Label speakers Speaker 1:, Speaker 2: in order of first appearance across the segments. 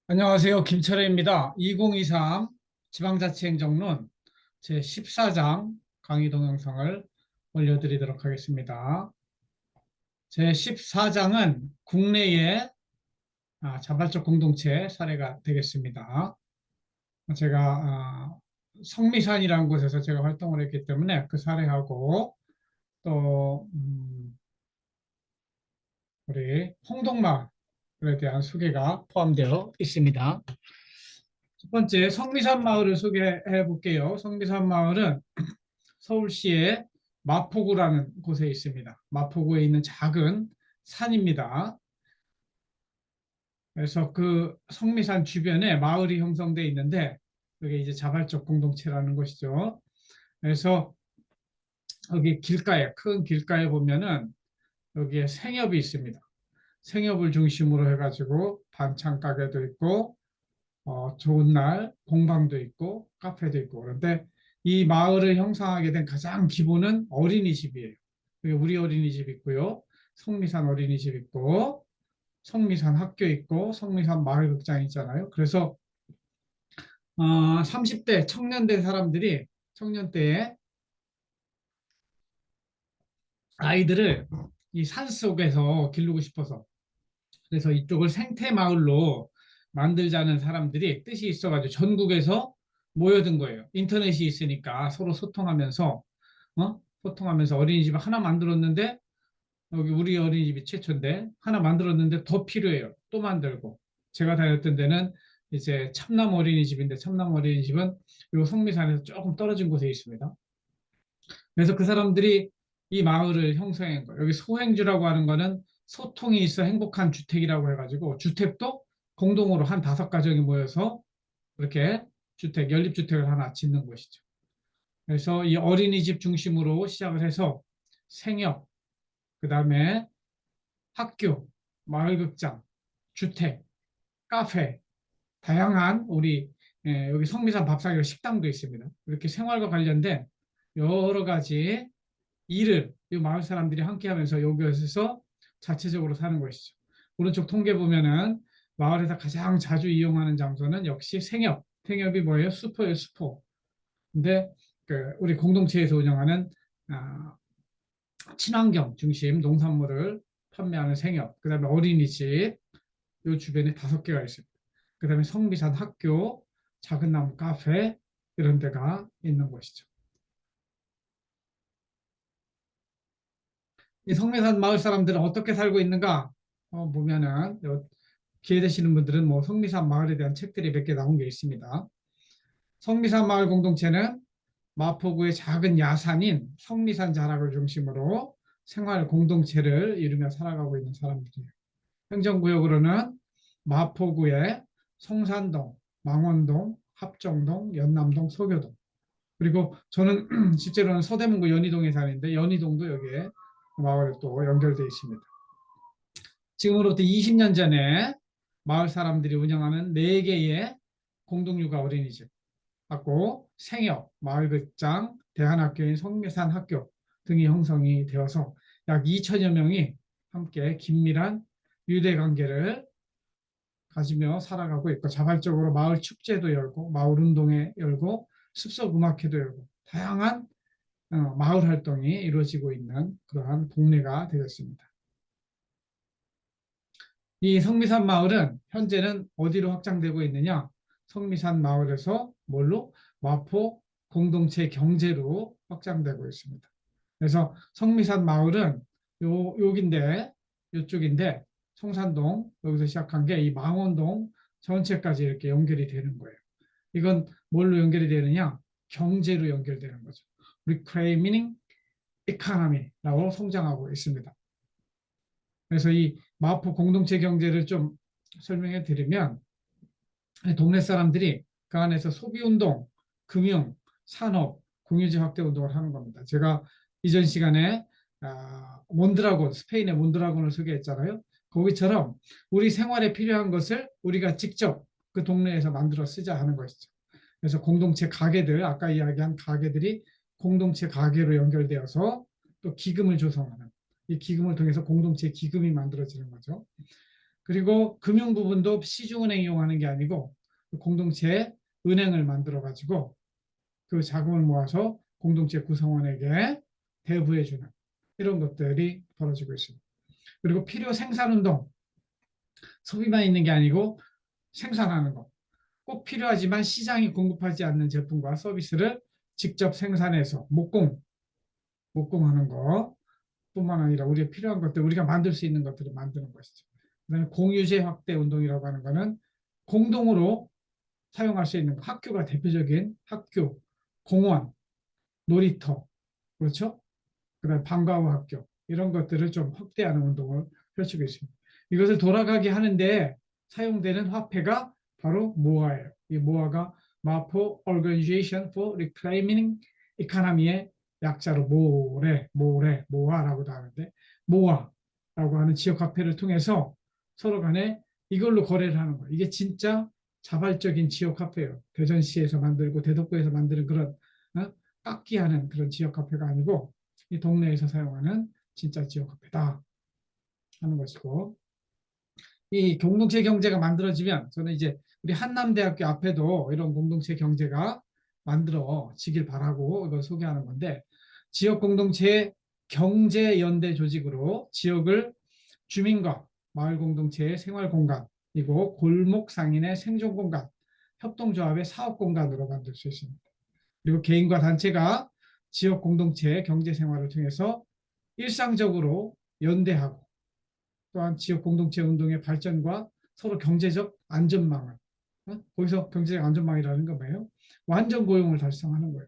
Speaker 1: 안녕하세요. 김철회입니다. 2023 지방자치행정론 제14장 강의 동영상을 올려드리도록 하겠습니다. 제14장은 국내의 자발적 공동체 사례가 되겠습니다. 제가 성미산이라는 곳에서 제가 활동을 했기 때문에 그 사례하고 또 우리 홍동마을에 대한 소개가 포함되어 있습니다. 첫 번째 성미산 마을을 소개해 볼게요. 성미산 마을은 서울시의 마포구라는 곳에 있습니다. 마포구에 있는 작은 산입니다. 그래서 그 성미산 주변에 마을이 형성되어 있는데 그게 이제 자발적 공동체라는 것이죠. 그래서 여기 길가에 큰 길가에 보면은 여기에 생협이 있습니다. 생협을 중심으로 해가지고 반찬 가게도 있고 좋은 날 공방도 있고 카페도 있고 그런데 이 마을을 형성하게 된 가장 기본은 어린이집이에요. 우리 어린이집 있고요. 성미산 어린이집 있고 성미산 학교 있고 성미산 마을극장 있잖아요. 그래서 30대 청년된 사람들이 청년 때에 아이들을 이 산속에서 기르고 싶어서 그래서 이쪽을 생태마을로 만들자는 사람들이 뜻이 있어가지고 전국에서 모여든 거예요. 인터넷이 있으니까 서로 소통하면서 소통하면서 어린이집 하나 만들었는데 여기 우리 어린이집이 최초인데 하나 만들었는데 더 필요해요. 또 만들고 제가 다녔던 데는 이제 참남 어린이집인데 참남 어린이집은 요 성미산에서 조금 떨어진 곳에 있습니다. 그래서 그 사람들이 이 마을을 형성한 거예요. 여기 소행주라고 하는 거는 소통이 있어 행복한 주택이라고 해가지고 주택도 공동으로 한 5가정이 모여서 그렇게 주택, 연립주택을 하나 짓는 것이죠. 그래서 이 어린이집 중심으로 시작을 해서 생협, 그 다음에 학교, 마을극장, 주택, 카페, 다양한 우리 여기 성미산 밥상이라 식당도 있습니다. 이렇게 생활과 관련된 여러 가지 일을 이 마을 사람들이 함께 하면서 여기에서 자체적으로 사는 것이죠. 오른쪽 통계 보면은 마을에서 가장 자주 이용하는 장소는 역시 생협. 생협이 뭐예요? 슈퍼예요, 슈퍼. 근데 그 우리 공동체에서 운영하는 아, 친환경 중심 농산물을 판매하는 생협. 그다음에 어린이집 요 주변에 5개가 있습니다. 그다음에 성미산 학교, 작은 나무 카페 이런 데가 있는 곳이죠. 이 성미산 마을 사람들은 어떻게 살고 있는가 보면은 기회 되시는 분들은 뭐 성미산 마을에 대한 책들이 몇 개 나온 게 있습니다. 성미산 마을 공동체는 마포구의 작은 야산인 성미산 자락을 중심으로 생활 공동체를 이루며 살아가고 있는 사람들이에요. 행정구역으로는 마포구의 성산동, 망원동, 합정동, 연남동, 서교동 그리고 저는 실제로는 서대문구 연희동에 사는데 연희동도 여기에 마을에 또 연결되어 있습니다. 지금으로부터 20년 전에 마을 사람들이 운영하는 4개의 공동육아 어린이집, 하고 생협, 마을극장, 대한학교인 성미산 학교 등이 형성이 되어서 약 2천여 명이 함께 긴밀한 유대관계를 가지며 살아가고 있고 자발적으로 마을 축제도 열고 마을 운동회 열고 숲속 음악회도 열고 다양한 마을 활동이 이루어지고 있는 그러한 동네가 되었습니다. 이 성미산 마을은 현재는 어디로 확장되고 있느냐? 성미산 마을에서 뭘로? 마포 공동체 경제로 확장되고 있습니다. 그래서 성미산 마을은 여긴데 이쪽인데 성산동 여기서 시작한 게 이 망원동 전체까지 이렇게 연결이 되는 거예요. 이건 뭘로 연결이 되느냐? 경제로 연결되는 거죠. Reclaiming Economy라고 성장하고 있습니다. 그래서 이 마포 공동체 경제를 좀 설명해 드리면 동네 사람들이 그 안에서 소비운동, 금융, 산업, 공유지 확대 운동을 하는 겁니다. 제가 이전 시간에 몬드라곤, 스페인의 몬드라곤을 소개했잖아요. 거기처럼 우리 생활에 필요한 것을 우리가 직접 그 동네에서 만들어 쓰자 하는 것이죠. 그래서 공동체 가게들, 아까 이야기한 가게들이 공동체 가게로 연결되어서 또 기금을 조성하는 이 기금을 통해서 공동체 기금이 만들어지는 거죠. 그리고 금융 부분도 시중은행 이용하는 게 아니고 공동체 은행을 만들어 가지고 그 자금을 모아서 공동체 구성원에게 대부해주는 이런 것들이 벌어지고 있습니다. 그리고 필요 생산운동, 소비만 있는 게 아니고 생산하는 것. 꼭 필요하지만 시장이 공급하지 않는 제품과 서비스를 직접 생산해서 목공하는 것 뿐만 아니라 우리가 필요한 것들, 우리가 만들 수 있는 것들을 만드는 것이죠. 그다음에 공유제 확대 운동이라고 하는 것은 공동으로 사용할 수 있는 학교가 대표적인 학교, 공원, 놀이터, 그렇죠? 그다음에 방과후 학교 이런 것들을 좀 확대하는 운동을 펼치고 있습니다. 이것을 돌아가게 하는데 사용되는 화폐가 바로 모아예요. 이 모아가 마포 Organization for Reclaiming Economy의 약자로 모아라고도 하는데 모아라고 하는 지역 화폐를 통해서 서로 간에 이걸로 거래를 하는 거예요. 이게 진짜 자발적인 지역 화폐예요. 대전시에서 만들고 대덕구에서 만드는 그런 깎기하는 그런 지역 화폐가 아니고 이 동네에서 사용하는 진짜 지역 화폐다 하는 것이고 이 공동체 경제가 만들어지면 저는 이제 우리 한남대학교 앞에도 이런 공동체 경제가 만들어지길 바라고 이걸 소개하는 건데 지역 공동체 경제연대 조직으로 지역을 주민과 마을 공동체의 생활 공간이고 골목 상인의 생존 공간, 협동조합의 사업 공간으로 만들 수 있습니다. 그리고 개인과 단체가 지역 공동체 경제 생활을 통해서 일상적으로 연대하고 또한 지역 공동체 운동의 발전과 서로 경제적 안전망을 거기서 경제적 안전망이라는 건 뭐예요? 완전 고용을 달성하는 거예요.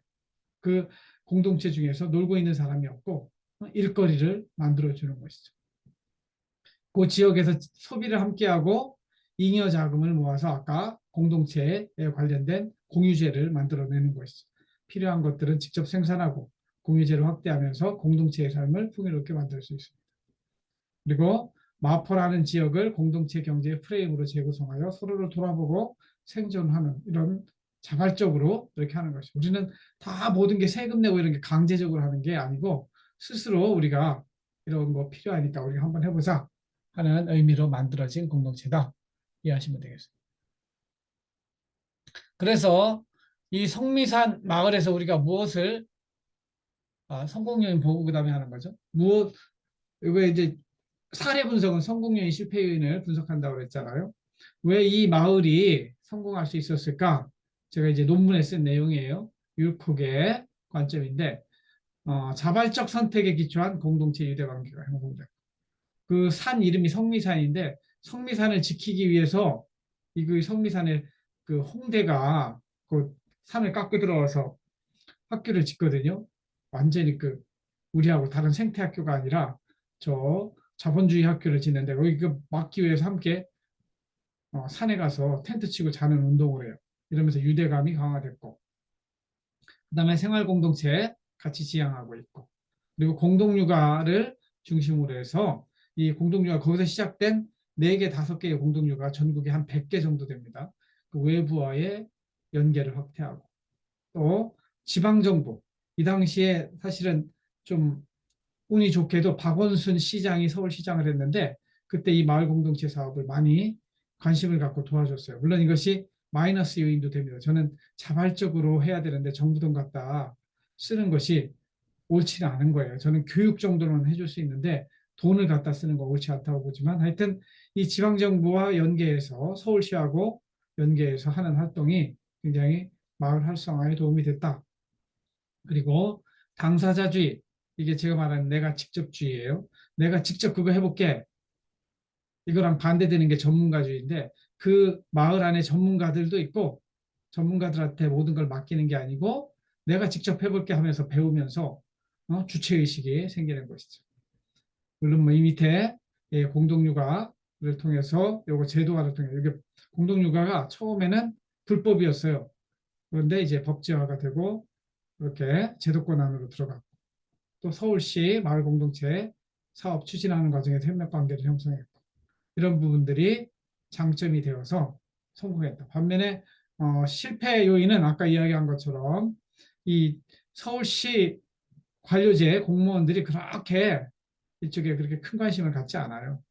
Speaker 1: 그 공동체 중에서 놀고 있는 사람이 없고 일거리를 만들어주는 것이죠. 그 지역에서 소비를 함께하고 잉여 자금을 모아서 아까 공동체에 관련된 공유제를 만들어내는 것이죠. 필요한 것들은 직접 생산하고 공유제를 확대하면서 공동체의 삶을 풍요롭게 만들 수 있습니다. 그리고 마포라는 지역을 공동체 경제의 프레임으로 재구성하여 서로를 돌아보고 생존하는 이런 자발적으로 이렇게 하는 것이죠. 우리는 다 모든 게 세금 내고 이런 게 강제적으로 하는 게 아니고 스스로 우리가 이런 거 필요하니까 우리가 한번 해보자 하는 의미로 만들어진 공동체다. 이해하시면 되겠습니다. 그래서 이 성미산 마을에서 우리가 무엇을 성공 요인 보고 그다음에 하는 거죠. 왜 이제 사례 분석은 성공 요인 실패 요인을 분석한다고 그랬잖아요. 왜 이 마을이 성공할 수 있었을까? 제가 이제 논문에 쓴 내용이에요. 율콕의 관점인데 자발적 선택에 기초한 공동체 유대 관계가 형성됐고 그 산 이름이 성미산인데 성미산을 지키기 위해서 이 성미산에 그 홍대가 그 산을 깎고 들어와서 학교를 짓거든요. 완전히 그 우리하고 다른 생태 학교가 아니라 저 자본주의 학교를 짓는데 거기 그 막기 위해서 함께 산에 가서 텐트 치고 자는 운동을 해요. 이러면서 유대감이 강화됐고 그다음에 생활 공동체 같이 지향하고 있고 그리고 공동육아를 중심으로 해서 이 공동육아 거기서 시작된 4개, 5개의 공동육아 전국에 한 100개 정도 됩니다. 그 외부와의 연계를 확대하고 또 지방정부 이 당시에 사실은 좀 운이 좋게도 박원순 시장이 서울시장을 했는데 그때 이 마을 공동체 사업을 많이 관심을 갖고 도와줬어요. 물론 이것이 마이너스 요인도 됩니다. 저는 자발적으로 해야 되는데 정부 돈 갖다 쓰는 것이 옳지는 않은 거예요. 저는 교육 정도는 해줄 수 있는데 돈을 갖다 쓰는 거 옳지 않다고 보지만 하여튼 이 지방정부와 연계해서 서울시하고 연계해서 하는 활동이 굉장히 마을 활성화에 도움이 됐다. 그리고 당사자주의 이게 제가 말하는 내가 직접주의예요. 내가 직접 그거 해볼게. 이거랑 반대되는 게 전문가주의인데 그 마을 안에 전문가들도 있고 전문가들한테 모든 걸 맡기는 게 아니고 내가 직접 해볼게 하면서 배우면서 주체의식이 생기는 것이죠. 물론 뭐이 밑에 공동육아를 통해서 요거 제도화를 통해 이게 공동육아가 처음에는 불법이었어요. 그런데 이제 법제화가 되고 이렇게 제도권 안으로 들어가고 또 서울시 마을공동체 사업 추진하는 과정에서 협력관계를 형성했고 이런 부분들이 장점이 되어서 성공했다. 반면에 실패 요인은 아까 이야기한 것처럼 이 서울시 관료제 공무원들이 그렇게 이쪽에 그렇게 큰 관심을 갖지 않아요.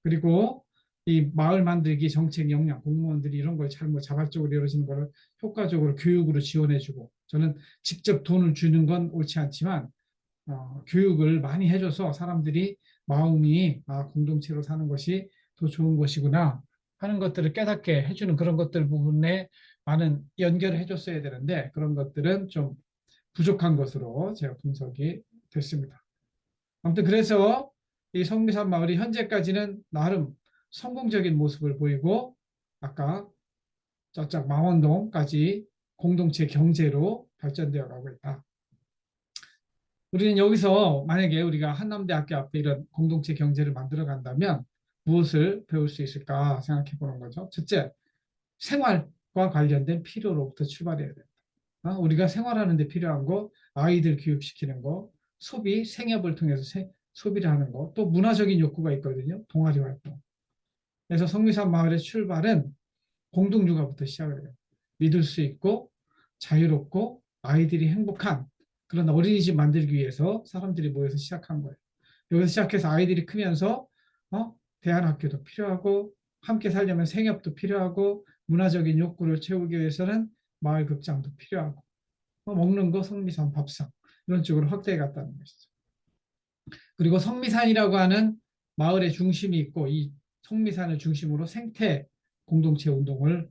Speaker 1: 그리고 이 마을 만들기 정책 역량 공무원들이 이런 걸 잘못 자발적으로 이루어지는 거를 효과적으로 교육으로 지원해주고 저는 직접 돈을 주는 건 옳지 않지만 교육을 많이 해줘서 사람들이 마음이 공동체로 사는 것이 더 좋은 것이구나 하는 것들을 깨닫게 해주는 그런 것들 부분에 많은 연결을 해줬어야 되는데 그런 것들은 좀 부족한 것으로 제가 분석이 됐습니다. 아무튼 그래서 이 성미산 마을이 현재까지는 나름 성공적인 모습을 보이고 아까 저쪽 망원동까지 공동체 경제로 발전되어 가고 있다. 우리는 여기서 만약에 우리가 한남대학교 앞에 이런 공동체 경제를 만들어 간다면 무엇을 배울 수 있을까 생각해 보는 거죠. 첫째, 생활과 관련된 필요로부터 출발해야 됩니다. 우리가 생활하는 데 필요한 거, 아이들 교육시키는 거, 소비, 생협을 통해서 소비를 하는 거, 또 문화적인 욕구가 있거든요. 동아리 활동. 그래서 성미산 마을의 출발은 공동육아부터 시작을 해요. 믿을 수 있고 자유롭고 아이들이 행복한 그런 어린이집 만들기 위해서 사람들이 모여서 시작한 거예요. 여기서 시작해서 아이들이 크면서 대안학교도 필요하고 함께 살려면 생협도 필요하고 문화적인 욕구를 채우기 위해서는 마을 극장도 필요하고 먹는 거 성미산 밥상 이런 쪽으로 확대해 갔다는 것이죠. 그리고 성미산이라고 하는 마을의 중심이 있고 이 성미산을 중심으로 생태 공동체 운동을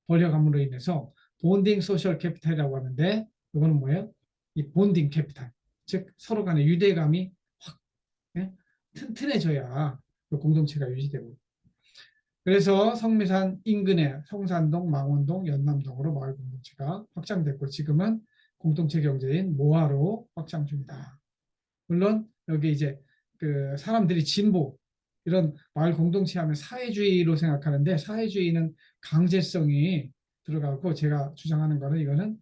Speaker 1: 벌여감으로 인해서 본딩 소셜 캐피탈이라고 하는데 이거는 뭐예요? 이 본딩 캐피탈 즉 서로 간의 유대감이 확 튼튼해져야 그 공동체가 유지되고 그래서 성미산 인근의 성산동, 망원동, 연남동으로 마을 공동체가 확장됐고 지금은 공동체 경제인 모아로 확장 중이다. 물론 여기 이제 그 사람들이 진보 이런 마을 공동체 하면 사회주의로 생각하는데 사회주의는 강제성이 들어가고 제가 주장하는 거는 이거는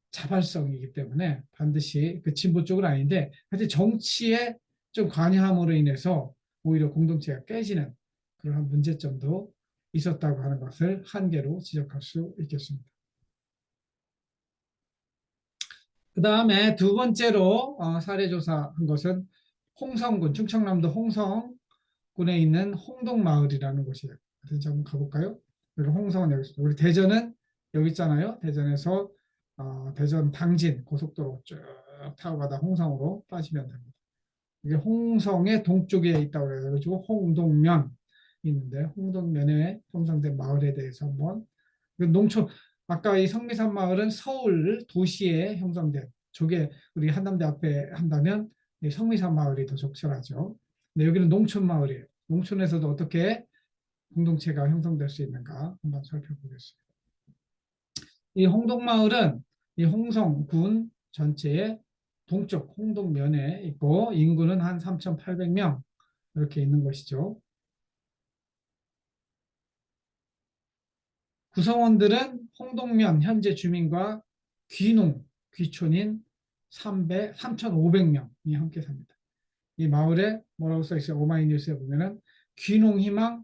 Speaker 1: 자발성이기 때문에 반드시 그 진보 쪽은 아닌데 하여튼 정치에 좀 관여함으로 인해서 오히려 공동체가 깨지는 그런 문제점도 있었다고 하는 것을 한계로 지적할 수 있겠습니다. 그 다음에 두 번째로 사례조사한 것은 홍성군, 충청남도 홍성군에 있는 홍동마을이라는 곳이에요. 그래서 한번 가볼까요? 여기 홍성은 여기 있습니다. 우리 대전은 여기 있잖아요. 대전에서 대전 당진 고속도로 쭉 타고 가다 홍성으로 빠지면 됩니다. 이게 홍성의 동쪽에 있다고 그래가지고 홍동면 있는데 홍동면에 형성된 마을에 대해서 한번 농촌 아까 이 성미산 마을은 서울 도시에 형성된 저게 우리 한남대 앞에 한다면 성미산 마을이 더 적절하죠. 근데 여기는 농촌 마을이에요. 농촌에서도 어떻게 공동체가 형성될 수 있는가 한번 살펴보겠습니다. 이 홍동마을은 이 홍성군 전체의 동쪽 홍동면에 있고 인구는 한 3,800명 이렇게 있는 것이죠. 구성원들은 홍동면 현재 주민과 귀농, 귀촌인 3,500명이 함께 삽니다. 이 마을에 뭐라고 써 있어요? 오마이뉴스에 보면은 귀농희망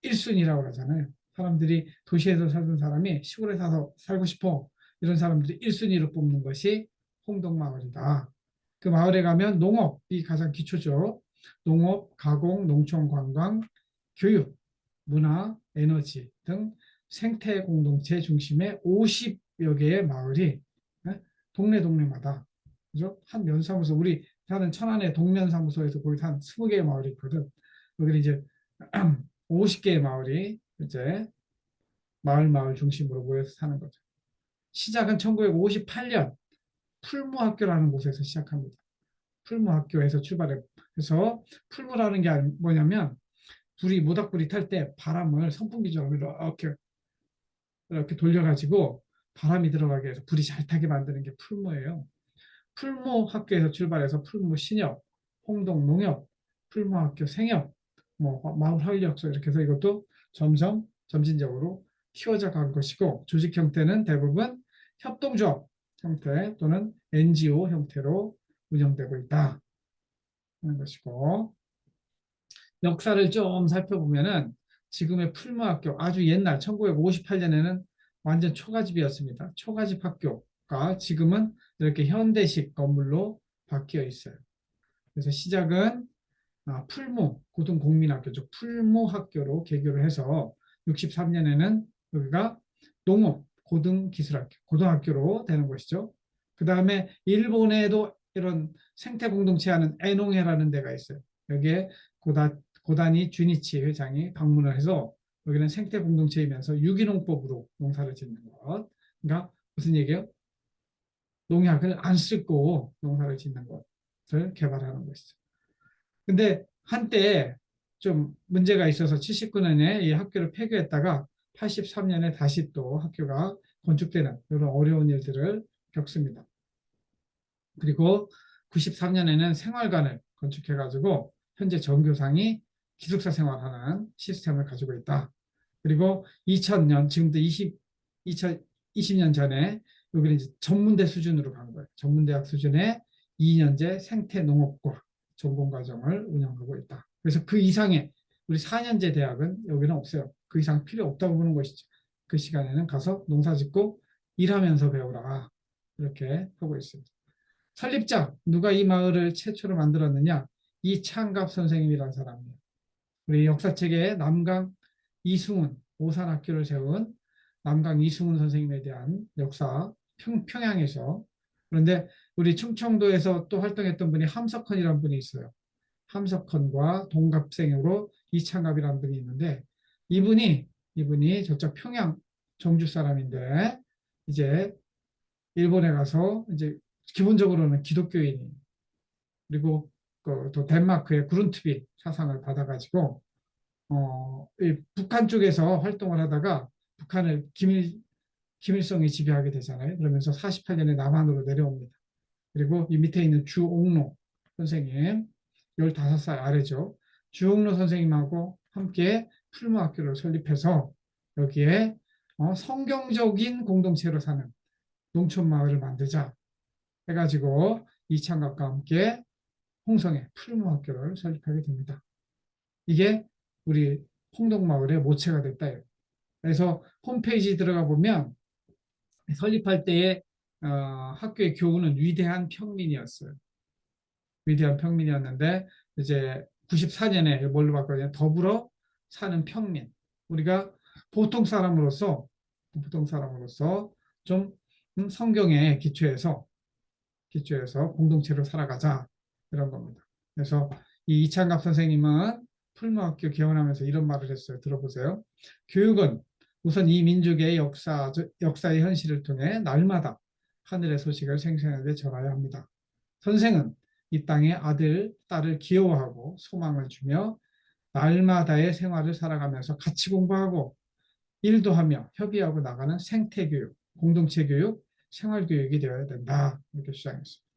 Speaker 1: 1순위라고 하잖아요. 사람들이 도시에서 살던 사람이 시골에 사서 살고 싶어 이런 사람들이 1순위로 뽑는 것이 홍동마을이다. 그 마을에 가면 농업이 가장 기초죠. 농업, 가공, 농촌 관광, 교육, 문화, 에너지 등 생태 공동체 중심의 50여 개의 마을이 동네 동네마다 그죠? 한 면사무소 우리 사는 천안의 동면사무소에서 거기 한 20개의 마을이 있거든. 여기는 이제 50개의 마을이 이제 마을 중심으로 모여서 사는 거죠. 시작은 1958년 풀무학교라는 곳에서 시작합니다. 풀무학교에서 출발해. 그래서 풀무라는 게 뭐냐면 불이 모닥불이 탈 때 바람을 선풍기처럼 이렇게 돌려가지고 바람이 들어가게 해서 불이 잘 타게 만드는 게 풀무예요. 풀무학교에서 출발해서 풀무신협, 홍동농협, 풀무학교 생협, 뭐 마을 활력소 이렇게 해서 이것도 점진적으로 키워져 간 것이고 조직 형태는 대부분 협동조합 형태 또는 NGO 형태로 운영되고 있다 하는 것이고 역사를 좀 살펴보면은 지금의 풀무학교 아주 옛날 1958년에는 완전 초가집이었습니다. 초가집 학교가 지금은 이렇게 현대식 건물로 바뀌어 있어요. 그래서 시작은 풀무 고등공민학교죠. 풀무학교로 개교를 해서 63년에는 여기가 농업 고등기술학교, 고등학교로 되는 것이죠. 그 다음에 일본에도 이런 생태 공동체 하는 에농해라는 데가 있어요. 여기에 고다니 주니치 회장이 방문을 해서 여기는 생태 공동체이면서 유기농법으로 농사를 짓는 것. 그러니까 무슨 얘기예요? 농약을 안 쓰고 농사를 짓는 것을 개발하는 것이죠. 근데 한때 좀 문제가 있어서 79년에 이 학교를 폐교했다가 83년에 다시 또 학교가 건축되는 이런 어려운 일들을 겪습니다. 그리고 93년에는 생활관을 건축해가지고 현재 전교상이 기숙사 생활하는 시스템을 가지고 있다. 그리고 2000년, 지금도 2020년 전에 여기는 이제 전문대 수준으로 간 거예요. 전문대학 수준의 2년제 생태농업과 전공과정을 운영하고 있다. 그래서 그 이상의 우리 4년제 대학은 여기는 없어요. 그 이상 필요 없다고 보는 것이죠. 그 시간에는 가서 농사 짓고 일하면서 배우라. 이렇게 하고 있습니다. 설립자, 누가 이 마을을 최초로 만들었느냐? 이창갑 선생님이라는 사람이에요. 우리 역사책에 남강 이승훈, 오산학교를 세운 남강 이승훈 선생님에 대한 역사, 평양에서. 그런데 우리 충청도에서 또 활동했던 분이 함석헌이라는 분이 있어요. 함석헌과 동갑생으로 이창갑이라는 분이 있는데 이분이 저쪽 평양 정주 사람인데 이제 일본에 가서 이제 기본적으로는 기독교인이 그리고 또 덴마크의 그룬트비 사상을 받아가지고 북한 쪽에서 활동을 하다가 북한을 김일성이 지배하게 되잖아요. 그러면서 48년에 남한으로 내려옵니다. 그리고 이 밑에 있는 주옥로 선생님 15살 아래죠. 주옥로 선생님하고 함께 풀무학교를 설립해서 여기에 성경적인 공동체로 사는 농촌 마을을 만들자 해가지고 이창갑과 함께 홍성에 풀무학교를 설립하게 됩니다. 이게 우리 홍동마을의 모체가 됐다. 그래서 홈페이지 들어가 보면 설립할 때의 학교의 교훈은 위대한 평민이었어요. 위대한 평민이었는데 이제 94년에 뭘로 바꿨냐? 더불어 사는 평민. 우리가 보통 사람으로서 좀 성경에 기초해서 공동체로 살아가자 이런 겁니다. 그래서 이 이창갑 선생님은 풀무학교 개원하면서 이런 말을 했어요. 들어보세요. 교육은 우선 이 민족의 역사의 현실을 통해 날마다 하늘의 소식을 생생하게 전하야 합니다. 선생은 이 땅의 아들, 딸을 귀여워하고 소망을 주며 날마다의 생활을 살아가면서 같이 공부하고 일도 하며 협의하고 나가는 생태교육, 공동체교육, 생활교육이 되어야 된다. 이렇게 주장했습니다.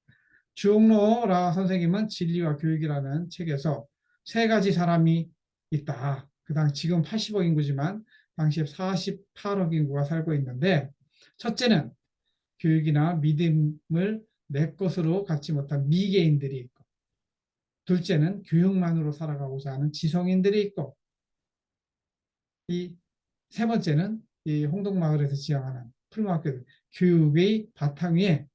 Speaker 1: 주옥로라 선생님은 진리와 교육이라는 책에서 세 가지 사람이 있다. 지금 80억 인구지만 당시에 48억 인구가 살고 있는데 첫째는 교육이나 믿음을 내 것으로 갖지 못한 미개인들이 있고 둘째는 교육만으로 살아가고자 하는 지성인들이 있고 이 세 번째는 이 홍동마을에서 지향하는 풀무학교들 교육의 바탕 위에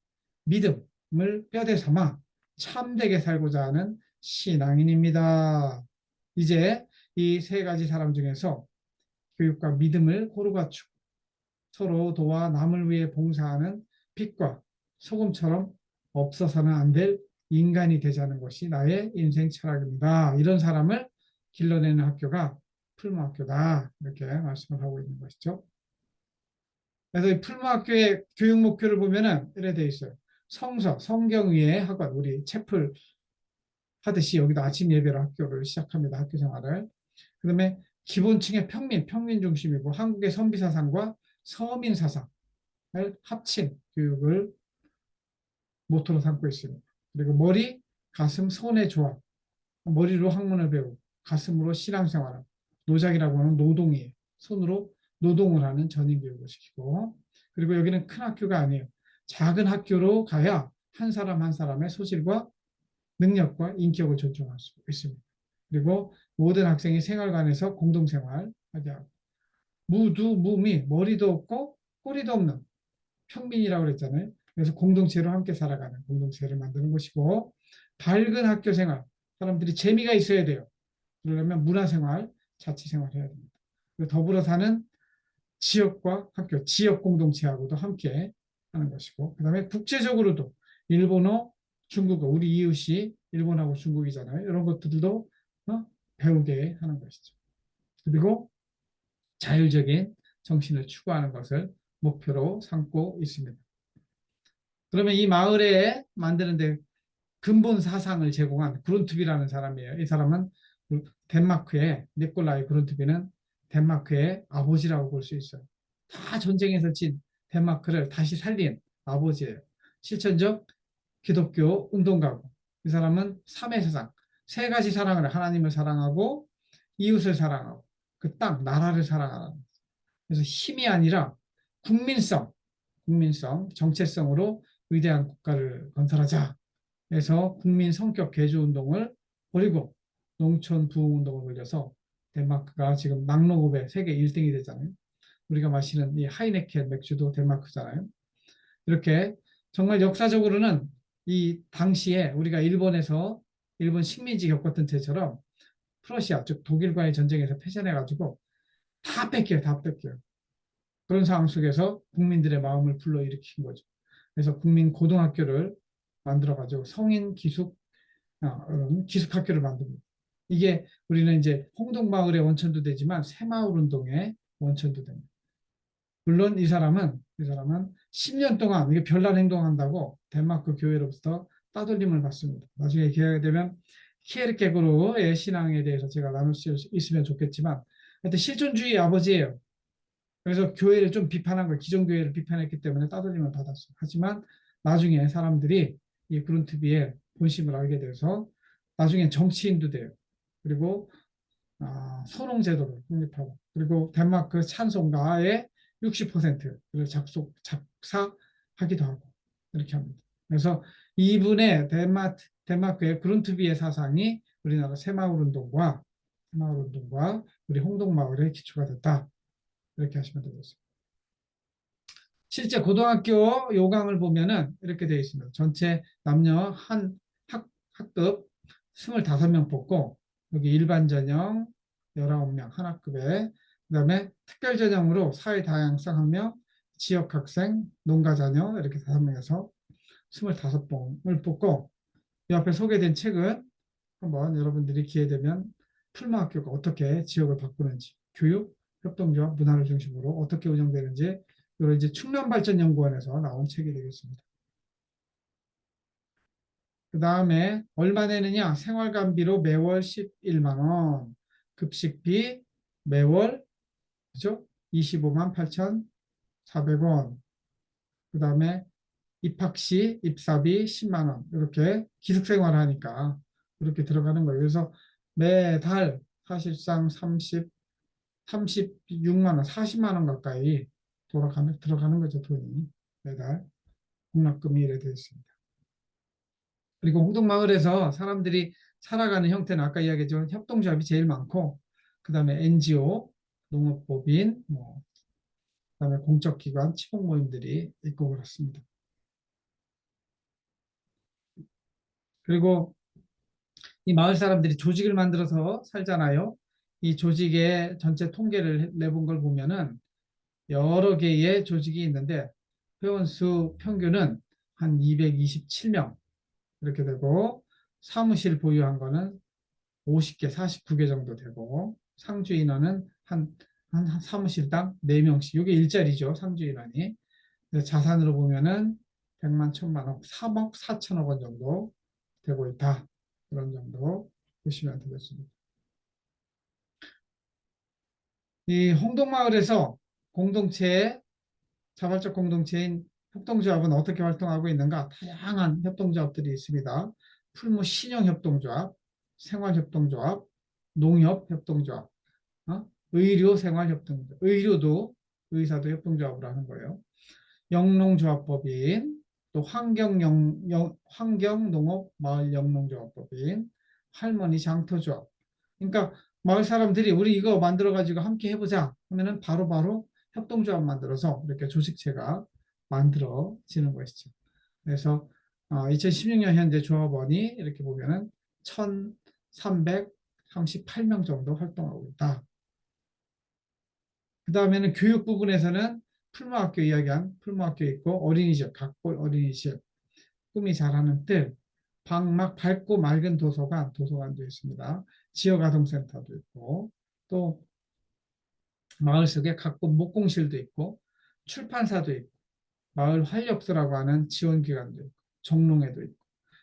Speaker 1: 믿음을 뼈대 삼아 참되게 살고자 하는 신앙인입니다. 이제 이 세 가지 사람 중에서 교육과 믿음을 고루 갖추고 서로 도와 남을 위해 봉사하는 빛과 소금처럼 없어서는 안 될 인간이 되자는 것이 나의 인생 철학입니다. 이런 사람을 길러내는 학교가 풀무학교다. 이렇게 말씀을 하고 있는 것이죠. 그래서 이 풀무학교의 교육 목표를 보면은 이래 돼 있어요. 성경 위에 학원, 우리 채플 하듯이 여기도 아침 예배로 학교를 시작합니다. 학교 생활을. 그다음에 기본층의 평민 중심이고 한국의 선비사상과 서민사상을 합친 교육을 모토로 삼고 있습니다. 그리고 머리, 가슴, 손의 조합. 머리로 학문을 배우고 가슴으로 신앙생활을 노작이라고 하는 노동이에요. 손으로 노동을 하는 전인교육을 시키고 그리고 여기는 큰 학교가 아니에요. 작은 학교로 가야 한 사람 한 사람의 소질과 능력과 인격을 존중할 수 있습니다. 그리고 모든 학생이 생활관에서 공동생활 하게 하고 무미 머리도 없고 꼬리도 없는 평민이라고 그랬잖아요. 그래서 공동체로 함께 살아가는 공동체를 만드는 것이고 밝은 학교 생활 사람들이 재미가 있어야 돼요. 그러려면 문화생활, 자치생활 해야 됩니다. 그리고 더불어 사는 지역과 학교, 지역 공동체하고도 함께 하는 것이고, 그다음에 국제적으로도 일본어, 중국어, 우리 이웃이 일본하고 중국이잖아요. 이런 것들도 배우게 하는 것이죠. 그리고 자율적인 정신을 추구하는 것을 목표로 삼고 있습니다. 그러면 이 마을에 만드는데 근본 사상을 제공한 그룬트비라는 사람이에요. 이 사람은 덴마크의 니콜라이 그룬트비는 덴마크의 아버지라고 볼 수 있어요. 다 전쟁에서 진 덴마크를 다시 살린 아버지예요. 실천적 기독교 운동가고, 이 사람은 삼의 사상, 세 가지 사랑을, 하나님을 사랑하고 이웃을 사랑하고 그 땅, 나라를 사랑하는. 그래서 힘이 아니라 국민성, 정체성으로 위대한 국가를 건설하자 해서 국민 성격 개조 운동을 벌이고 농촌 부흥 운동을 벌여서 덴마크가 지금 낙농업의 세계 1등이 되잖아요. 우리가 마시는 이 하이네켄 맥주도 덴마크잖아요. 이렇게 정말 역사적으로는 이 당시에 우리가 일본에서 일본 식민지 겪었던 때처럼 프러시아 즉 독일과의 전쟁에서 패전해가지고 다 뺏겨요, 다 뺏겨요. 그런 상황 속에서 국민들의 마음을 불러일으킨 거죠. 그래서 국민 고등학교를 만들어가지고 성인 기숙학교를 만듭니다. 이게 우리는 이제 홍동마을의 원천도 되지만 새마을 운동의 원천도 됩니다. 물론 이 사람은 10년 동안 이게 별난 행동한다고 덴마크 교회로부터 따돌림을 받습니다. 나중에 기회가 되면 키에르케고르의 신앙에 대해서 제가 나눌 수 있으면 좋겠지만 하여튼 실존주의 아버지예요. 그래서 교회를 좀 비판한 거예요. 기존 교회를 비판했기 때문에 따돌림을 받았어요. 하지만 나중에 사람들이 이 그룬트비의 본심을 알게 돼서 나중에 정치인도 돼요. 그리고 선홍제도를 확립하고, 그리고 덴마크 찬송가의 60%를 작사하기도 하고 이렇게 합니다. 그래서 이분의 덴마크의 그룬트비의 사상이 우리나라 새마을운동과 우리 홍동마을의 기초가 됐다. 이렇게 하시면 되겠습니다. 실제 고등학교 요강을 보면은 이렇게 되어 있습니다. 전체 남녀 학급 25명 뽑고, 여기 일반 전형 19명 한 학급에, 그다음에 특별 전형으로 사회 다양성 1명, 지역 학생, 농가 자녀 이렇게 5명에서 25봉을 뽑고, 이 앞에 소개된 책은 한번 여러분들이 기회 되면 풀마학교가 어떻게 지역을 바꾸는지, 교육, 협동조합, 문화를 중심으로 어떻게 운영되는지, 이런 이제 충남발전연구원에서 나온 책이 되겠습니다. 그 다음에 얼마 내느냐? 생활감비로 매월 11만 원, 급식비 매월 그죠? 25만 8,400원. 그 다음에 입학시 입사비 10만 원. 이렇게 기숙생활 하니까 이렇게 들어가는 거예요. 그래서 매달 사실상 36만 원, 40만 원 가까이 들어가는 거죠, 돈이. 매달 공납금이 이래 되어 있습니다. 그리고 홍동마을에서 사람들이 살아가는 형태는 아까 이야기했지만 협동조합이 제일 많고, 그 다음에 NGO, 농업법인, 그다음에 공적기관, 치복 모임들이 있고 그렇습니다. 그리고 이 마을 사람들이 조직을 만들어서 살잖아요. 이 조직의 전체 통계를 내본 걸 보면은 여러 개의 조직이 있는데 회원수 평균은 한 227명 이렇게 되고, 사무실 보유한 거는 50개, 49개 정도 되고, 상주 인원은 한 사무실당 4명씩. 이게 일자리죠, 상주 인원이. 자산으로 보면은 100만, 1000만 원, 3억 4천억 원 정도 되고 있다. 그런 정도 보시면 되겠습니다. 이 홍동마을에서 자발적 공동체인 협동조합은 어떻게 활동하고 있는가? 다양한 협동조합들이 있습니다. 풀무 신용협동조합, 생활협동조합, 농협협동조합, 의료생활협동조합, 의사도 협동조합으로 하는 거예요. 영농조합법인, 또 환경농업 마을 영농조합법인, 할머니 장터조합. 그러니까 마을 사람들이 우리 이거 만들어 가지고 함께 해보자 하면은 바로바로 협동조합 만들어서 이렇게 조직체가 만들어지는 것이죠. 그래서 2016년 현재 조합원이 이렇게 보면은 338명 정도 활동하고 있다. 그 다음에는 교육 부분에서는 풀무학교 이야기한 풀무학교 있고 어린이집, 각골 어린이집, 꿈이 자라는 뜰, 방막 밝고 맑은 도서관, 도서관도 있습니다. 지역아동센터도 있고 또 마을 속에 각골 목공실도 있고 출판사도 있고 마을 활력소라고 하는 지원기관도 있고 종롱회도 있고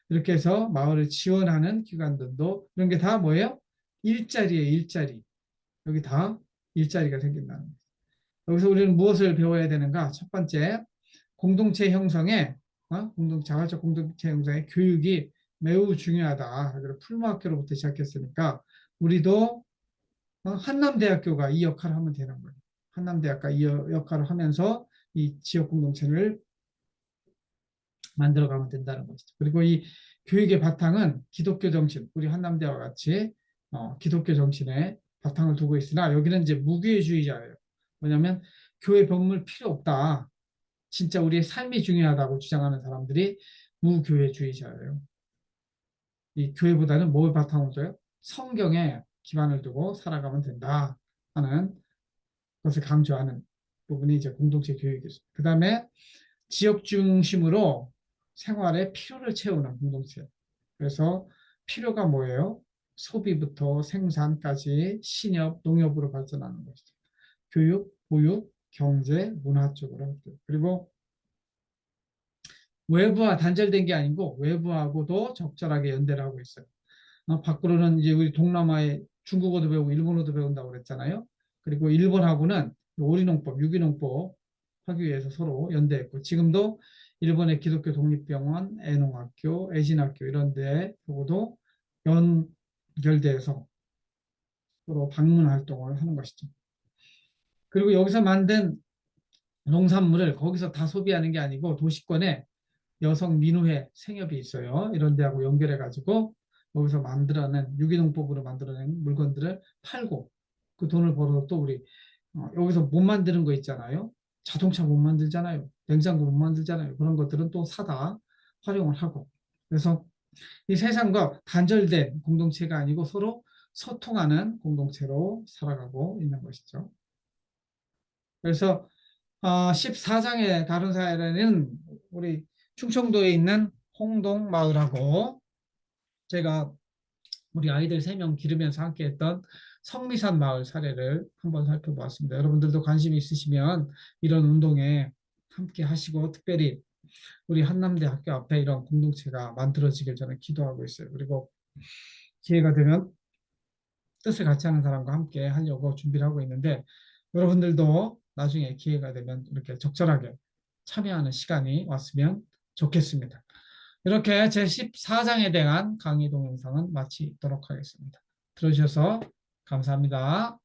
Speaker 1: 이렇게 해서 마을을 지원하는 기관들도 이런 게 다 뭐예요? 일자리에 일자리. 여기 다 일자리가 생긴다는 거예요. 여기서 우리는 무엇을 배워야 되는가? 첫 번째, 공동체 형성에 자발적 공동체 형성에 교육이 매우 중요하다. 그리고 풀무학교로부터 시작했으니까 우리도 한남대학교가 이 역할을 하면 되는 거예요. 한남대학가 이 역할을 하면서 이 지역 공동체를 만들어가면 된다는 것이죠. 그리고 이 교육의 바탕은 기독교 정신, 우리 한남대와 같이 기독교 정신에 바탕을 두고 있으나 여기는 이제 무교회주의자예요. 뭐냐면 교회 병물 필요 없다. 진짜 우리의 삶이 중요하다고 주장하는 사람들이 무교회주의자예요. 이 교회보다는 뭘 바탕으로 둬요? 성경에 기반을 두고 살아가면 된다 하는 것을 강조하는 부분이 이제 공동체 교육이죠. 그 다음에 지역 중심으로 생활의 필요를 채우는 공동체. 그래서 필요가 뭐예요? 소비부터 생산까지 신협, 농협으로 발전하는 것이죠. 교육, 보육, 경제, 문화 쪽으로. 그리고 외부와 단절된 게 아니고 외부하고도 적절하게 연대를 하고 있어요. 밖으로는 이제 우리 동남아에 중국어도 배우고 일본어도 배운다고 그랬잖아요. 그리고 일본하고는 오리농법, 유기농법 하기 위해서 서로 연대했고 지금도 일본의 기독교 독립병원, 애농학교, 애진학교 이런 데하고도 연결돼서 서로 방문 활동을 하는 것이죠. 그리고 여기서 만든 농산물을 거기서 다 소비하는 게 아니고 도시권에 여성 민우회 생협이 있어요. 이런 데하고 연결해 가지고 여기서 만들어낸 유기농법으로 만들어낸 물건들을 팔고 그 돈을 벌어 또 우리 여기서 못 만드는 거 있잖아요. 자동차 못 만들잖아요. 냉장고 못 만들잖아요. 그런 것들은 또 사다 활용을 하고 그래서 이 세상과 단절된 공동체가 아니고 서로 소통하는 공동체로 살아가고 있는 것이죠. 그래서 14장의 다른 사례는 우리 충청도에 있는 홍동마을하고 제가 우리 아이들 3명 기르면서 함께 했던 성미산 마을 사례를 한번 살펴보았습니다. 여러분들도 관심이 있으시면 이런 운동에 함께 하시고 특별히 우리 한남대 학교 앞에 이런 공동체가 만들어지길 저는 기도하고 있어요. 그리고 기회가 되면 뜻을 같이 하는 사람과 함께 하려고 준비를 하고 있는데 여러분들도 나중에 기회가 되면 이렇게 적절하게 참여하는 시간이 왔으면 좋겠습니다. 이렇게 제14장에 대한 강의 동영상은 마치도록 하겠습니다. 들어주셔서 감사합니다.